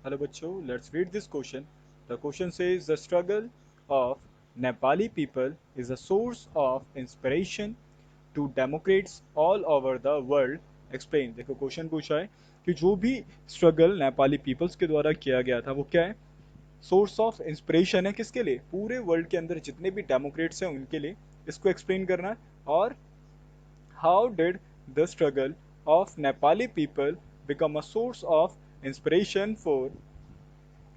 Hello bachcho, let's read this question. The question says the struggle of Nepali people is a source of inspiration to democrats all over the world. Explain. देखो question पूछा है कि जो भी struggle Nepali peoples के द्वारा किया गया था वो क्या है, सोर्स ऑफ इंस्पिरेशन है किसके लिए, पूरे वर्ल्ड के अंदर जितने भी डेमोक्रेट्स हैं उनके लिए इसको एक्सप्लेन करना है। और how did the struggle of Nepali people become a source of inspiration for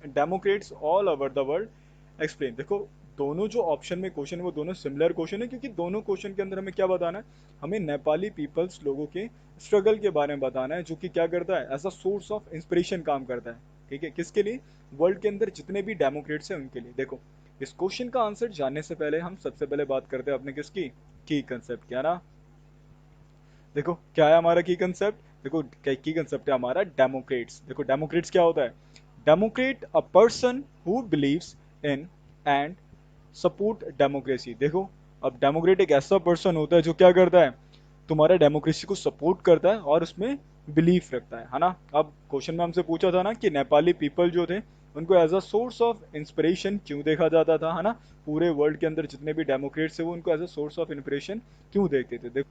Democrats all over the world. Explain. देखो दोनों जो ऑप्शन में क्वेश्चन है वो दोनों सिमिलर क्वेश्चन है, क्योंकि दोनों क्वेश्चन के अंदर हमें क्या बताना है, हमें नेपाली पीपल्स लोगों के स्ट्रगल के बारे में बताना है जो कि क्या करता है, as a source of inspiration काम करता है। ठीक है, किसके लिए, वर्ल्ड के अंदर जितने भी डेमोक्रेट्स हैं उनके लिए। देखो इस क्वेश्चन का आंसर जानने से पहले हम सबसे पहले बात करते हैं अपने किसकी, की कंसेप्ट क्या ना। देखो क्या है हमारा की कंसेप्ट, देखो की कंसेप्ट है हमारा डेमोक्रेट्स। देखो डेमोक्रेट्स क्या होता है, Democrat a person who believes in and support democracy. देखो अब डेमोक्रेट एक ऐसा पर्सन होता है जो क्या करता है, तुम्हारे डेमोक्रेसी को सपोर्ट करता है और उसमें बिलीफ रखता है ना। अब क्वेश्चन में हमसे पूछा था ना कि नेपाली पीपल जो थे उनको as a source of inspiration क्यों देखा जाता था, है ना। पूरे वर्ल्ड के अंदर जितने भी डेमोक्रेट्स है वो उनको as a source of inspiration क्यों देखते थे।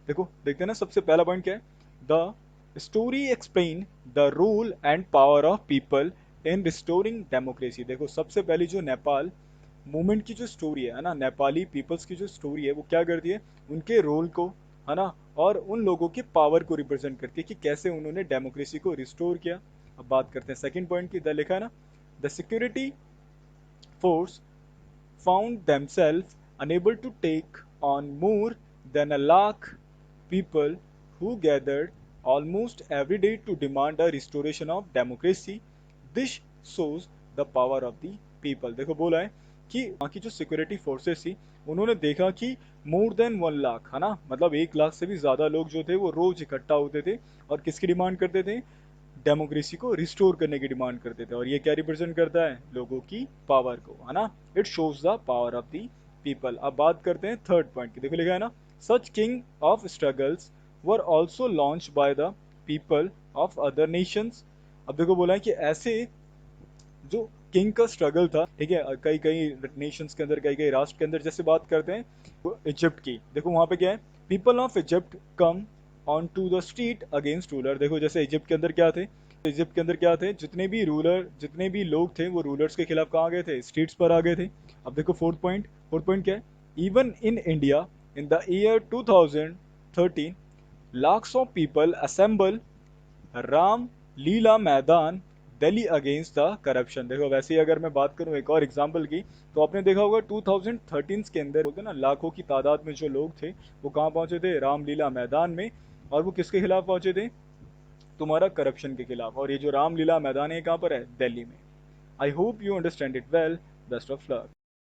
देखो देखते हैं ना, सबसे पहला पॉइंट क्या है, the story explain the role and power of people in restoring democracy. देखो सबसे पहली जो नेपाल मूवमेंट की जो स्टोरी है ना, नेपाली पीपल्स की जो स्टोरी है वो क्या करती है, उनके रोल को, है ना, और उन लोगों की पावर को रिप्रेजेंट करती है कि कैसे उन्होंने डेमोक्रेसी को रिस्टोर किया। अब बात करते हैं सेकंड पॉइंट की, द लिखा है ना, the security force found themselves unable to take on more than a lakh people who gathered almost every day to demand a restoration of democracy. This shows the power of the people। देखो बोला है कि वहाँ की जो security forces थी उन्होंने देखा कि मोर देन 1 लाख, है ना, मतलब 1 लाख से भी ज्यादा लोग जो थे वो रोज इकट्ठा होते थे और किसकी डिमांड करते थे, डेमोक्रेसी को रिस्टोर करने की डिमांड करते थे। और ये क्या रिप्रेजेंट करता है, लोगों की पावर को, है ना। It shows the power of the people. अब बात करते हैं थर्ड पॉइंट की, देखो लिखा है ना, such kind of struggles were also launch by the people of other nations. अब देखो बोला है कि ऐसे जो किंग का स्ट्रगल था, ठीक है, कई कई नेशंस के अंदर, कई कई राष्ट्र के अंदर, जैसे बात करते हैं इजिप्ट की, देखो वहां पे क्या है, people of Egypt come on to the street against ruler. देखो जैसे इजिप्ट के अंदर क्या थे, इजिप्ट के अंदर क्या थे, जितने भी रूलर, जितने भी लोग थे वो रूलर्स के खिलाफ कहाँ गए थे, स्ट्रीट्स पर आ गए थे। अब देखो फोर्थ पॉइंट क्या है, even in India in the year 2013 lakhs of people assemble Ram Lila Maidan Delhi against the corruption. देखो वैसे ही अगर मैं बात करूं एक और एग्जांपल की, तो आपने देखा होगा 2013 के अंदर बोलते ना लाखों की तादाद में जो लोग थे वो कहाँ पहुंचे थे, रामलीला मैदान में। और वो किसके खिलाफ पहुंचे थे, तुम्हारा करप्शन के खिलाफ। और ये जो रामलीला मैदान है कहाँ पर है, दिल्ली में। I hope you understand it well. Best of luck.